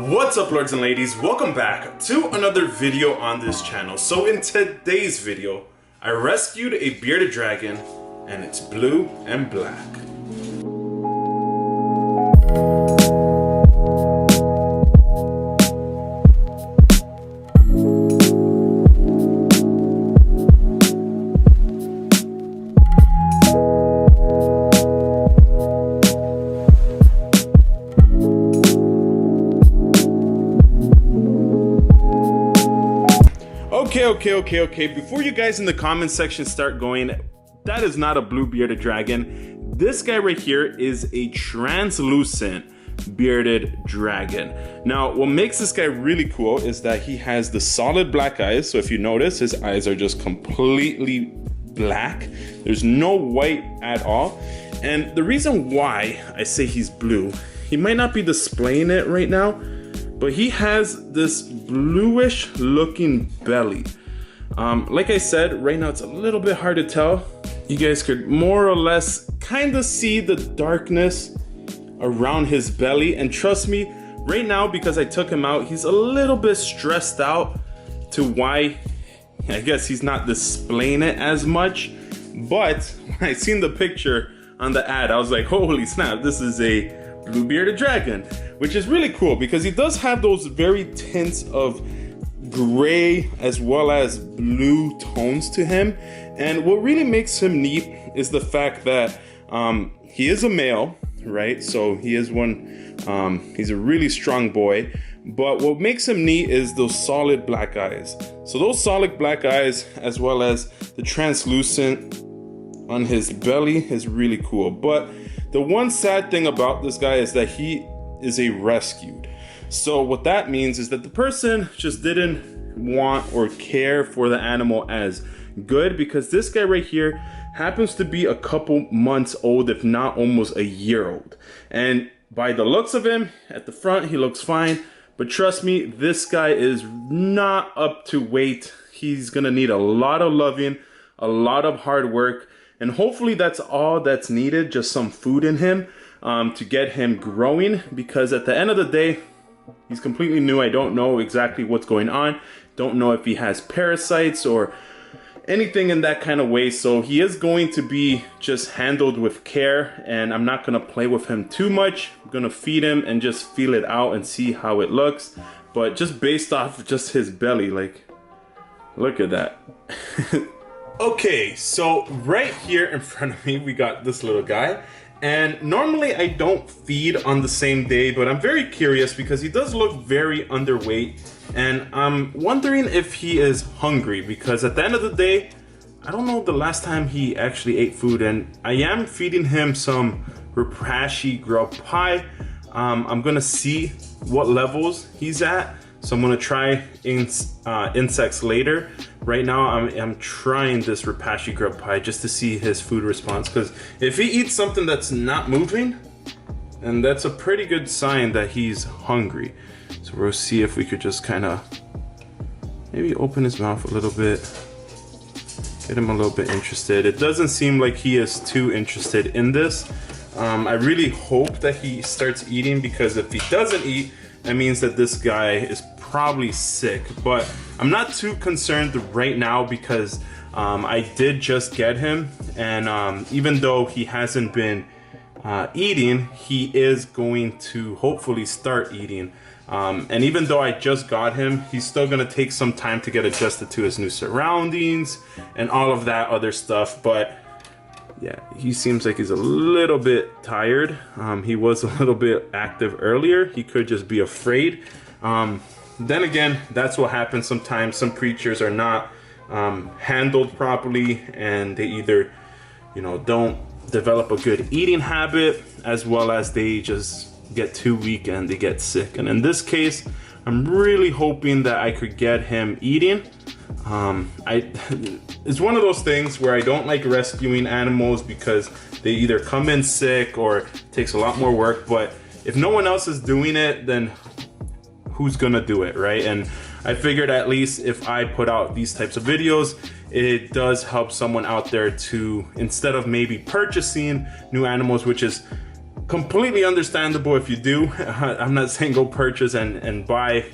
What's up, lords and ladies? Welcome back to another video on this channel. So in today's video, I rescued a bearded dragon and it's blue and black. Okay. Before you guys in the comment section start going, that is not a blue bearded dragon. This guy right here is a translucent bearded dragon. Now, what makes this guy really cool is that he has the solid black eyes. So if you notice, his eyes are just completely black. There's no white at all. And the reason why I say he's blue, he might not be displaying it right now, but he has this bluish looking belly. Like I said, right now it's a little bit hard to tell. You guys could more or less kind of see the darkness around his belly. And trust me, right now, because I took him out, he's a little bit stressed out to why, I guess he's not displaying it as much. But when I seen the picture on the ad, I was like, holy snap, this is a blue bearded dragon, which is really cool because he does have those very tints of gray as well as blue tones to him. And what really makes him neat is the fact that he is a male, right? So he is one, he's a really strong boy. But what makes him neat is those solid black eyes. So those solid black eyes as well as the translucent on his belly is really cool. But the one sad thing about this guy is that he is a rescued. So what that means is that the person just didn't want or care for the animal as good, because this guy right here happens to be a couple months old, if not almost a year old. And by the looks of him at the front, he looks fine. But trust me, this guy is not up to weight. He's gonna need a lot of loving, a lot of hard work. And hopefully that's all that's needed, just some food in him to get him growing, because at the end of the day, he's completely new. I don't know exactly what's going on. Don't know if he has parasites or anything in that kind of way. So he is going to be just handled with care, and I'm not going to play with him too much. I'm going to feed him and just feel it out and see how it looks. But just based off just his belly, like, look at that. Okay, so right here in front of me, we got this little guy. And normally I don't feed on the same day, but I'm very curious because he does look very underweight. And I'm wondering if he is hungry, because at the end of the day, I don't know the last time he actually ate food. And I am feeding him some Repashy grub pie. I'm gonna see what levels he's at. So I'm gonna try insects later. Right now, I'm trying this Repashy grub pie just to see his food response. Because if he eats something that's not moving, then that's a pretty good sign that he's hungry. So we'll see if we could just kind of maybe open his mouth a little bit, get him a little bit interested. It doesn't seem like he is too interested in this. I really hope that he starts eating, because if he doesn't eat, that means that this guy is probably sick. But I'm not too concerned right now, because I did just get him, and even though he hasn't been eating, he is going to hopefully start eating. And even though I just got him, he's still gonna take some time to get adjusted to his new surroundings and all of that other stuff. But yeah, he seems like he's a little bit tired. He was a little bit active earlier. He could just be afraid. Then again, that's what happens sometimes. Some creatures are not handled properly, and they either, don't develop a good eating habit, as well as they just get too weak and they get sick. And in this case, I'm really hoping that I could get him eating. It's one of those things where I don't like rescuing animals because they either come in sick or it takes a lot more work. But if no one else is doing it, then who's gonna do it, right? And I figured at least if I put out these types of videos, it does help someone out there to, instead of maybe purchasing new animals, which is completely understandable if you do. I'm not saying go purchase and buy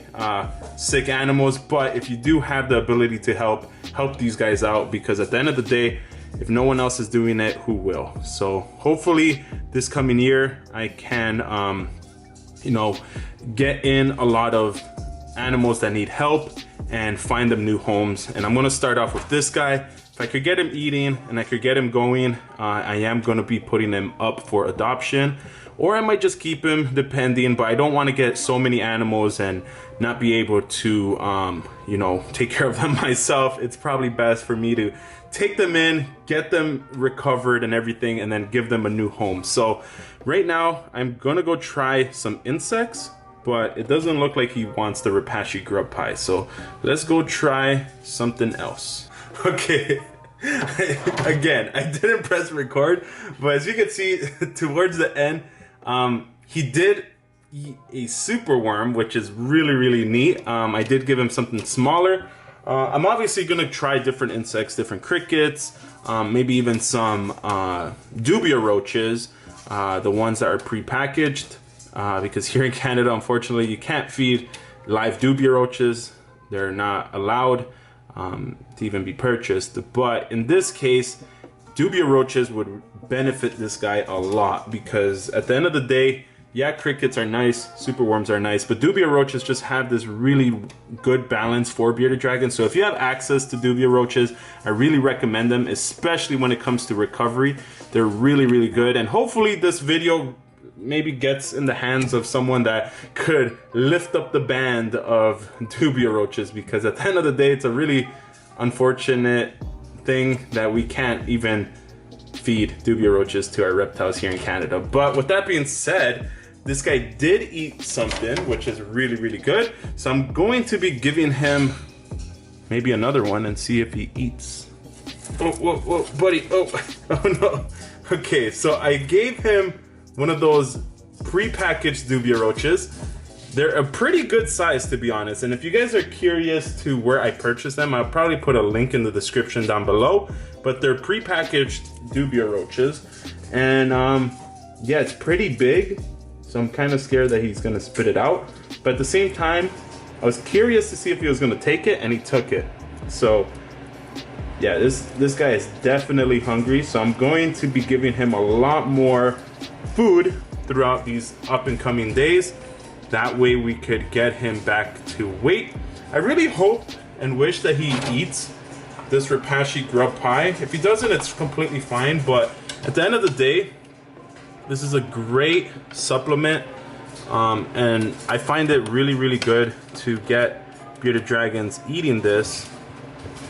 sick animals, but if you do have the ability to help these guys out, because at the end of the day, if no one else is doing it, who will? So hopefully this coming year I can you know, get in a lot of animals that need help and find them new homes. And I'm gonna start off with this guy. If I could get him eating and I could get him going, I am gonna be putting him up for adoption, or I might just keep him depending, but I don't want to get so many animals and not be able to you know, take care of them myself. It's probably best for me to take them in, get them recovered and everything, and then give them a new home. So right now I'm gonna go try some insects, but it doesn't look like he wants the Repashy grub pie. So let's go try something else. Okay, again, I didn't press record, but as you can see towards the end, he did eat a super worm, which is really neat. I did give him something smaller. I'm obviously gonna try different insects, different crickets, maybe even some dubia roaches, the ones that are pre-packaged. Because here in Canada, unfortunately, you can't feed live dubia roaches. They're not allowed to even be purchased. But in this case, dubia roaches would benefit this guy a lot, because at the end of the day, yeah, crickets are nice, super worms are nice, but dubia roaches just have this really good balance for bearded dragons. So if you have access to dubia roaches, I really recommend them, especially when it comes to recovery. They're really good, and hopefully this video maybe gets in the hands of someone that could lift up the band of dubia roaches, because at the end of the day, it's a really unfortunate thing that we can't even feed dubia roaches to our reptiles here in Canada. But with that being said, this guy did eat something, which is really good. So I'm going to be giving him maybe another one and see if he eats. Whoa, buddy, oh no. Okay, so I gave him one of those pre-packaged dubia roaches. They're a pretty good size, to be honest, and if you guys are curious to where I purchased them, I'll probably put a link in the description down below. But they're pre-packaged dubia roaches, and yeah, it's pretty big, so I'm kind of scared that he's gonna spit it out. But at the same time, I was curious to see if he was gonna take it, and he took it. So yeah, this guy is definitely hungry, so I'm going to be giving him a lot more food throughout these up and coming days. That way we could get him back to weight. I really hope and wish that he eats this Repashy grub pie. If he doesn't, it's completely fine, but at the end of the day, this is a great supplement, and I find it really good to get bearded dragons eating this,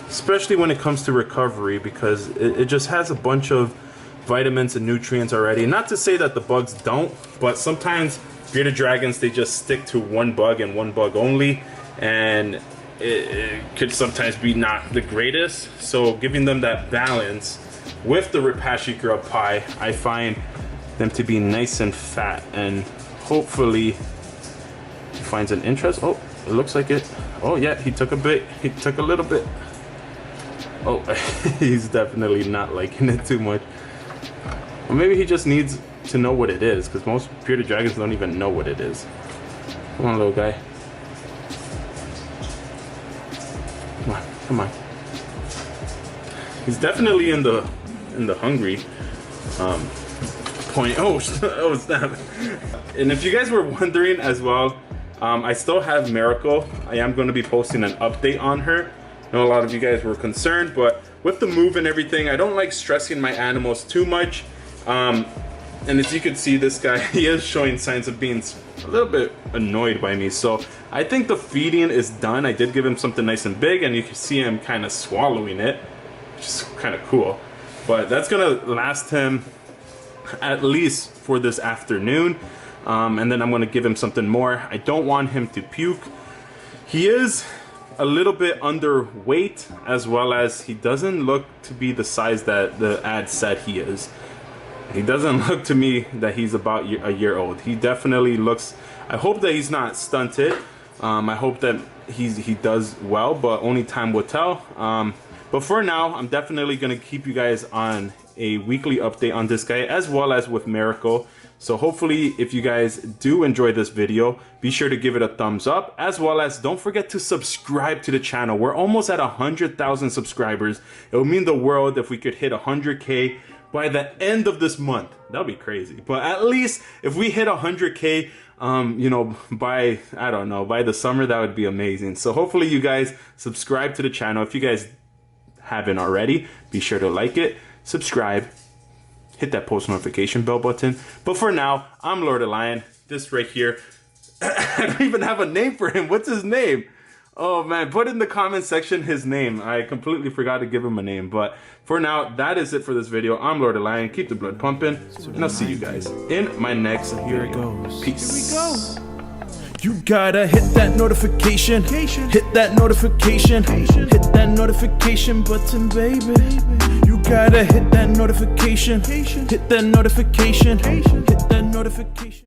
especially when it comes to recovery, because it just has a bunch of vitamins and nutrients already. Not to say that the bugs don't, but sometimes bearded dragons, they just stick to one bug and one bug only, and it could sometimes be not the greatest. So giving them that balance with the Repashy grub pie, I find them to be nice and fat, and hopefully he finds an interest. Oh, it looks like it. Oh yeah, he took a bit. He took a little bit. Oh, he's definitely not liking it too much. Or maybe he just needs to know what it is, because most bearded dragons don't even know what it is. Come on, little guy. Come on. He's definitely in the hungry point. Oh snap. And if you guys were wondering as well, I still have Miracle. I am going to be posting an update on her. I know a lot of you guys were concerned, but with the move and everything, I don't like stressing my animals too much. And as you can see, this guy, he is showing signs of being a little bit annoyed by me. So I think the feeding is done. I did give him something nice and big, and you can see him kind of swallowing it, which is kind of cool. But that's gonna last him at least for this afternoon. And then I'm gonna give him something more. I don't want him to puke. He is a little bit underweight, as well as he doesn't look to be the size that the ad said he is. He doesn't look to me that he's about a year old. He definitely looks, I hope that he's not stunted. I hope that he does well, but only time will tell. But for now, I'm definitely gonna keep you guys on a weekly update on this guy, as well as with Miracle. So hopefully if you guys do enjoy this video, be sure to give it a thumbs up, as well as don't forget to subscribe to the channel. We're almost at 100,000 subscribers. It would mean the world if we could hit 100K by the end of this month. That'd be crazy. But at least if we hit 100K, you know, by, I don't know, by the summer, that would be amazing. So hopefully you guys subscribe to the channel. If you guys haven't already, be sure to like it, subscribe, hit that post notification bell button. But for now, I'm Lord of Lion. This right here, I don't even have a name for him. What's his name? Oh man, put in the comment section his name. I completely forgot to give him a name. But for now, that is it for this video. I'm Lord of Lion. Keep the blood pumping. And I'll see you guys in my next video. Peace. Here we go. You gotta hit that notification. Hit that notification. Hit that notification button, baby. You gotta hit that notification. Hit that notification. Hit that notification.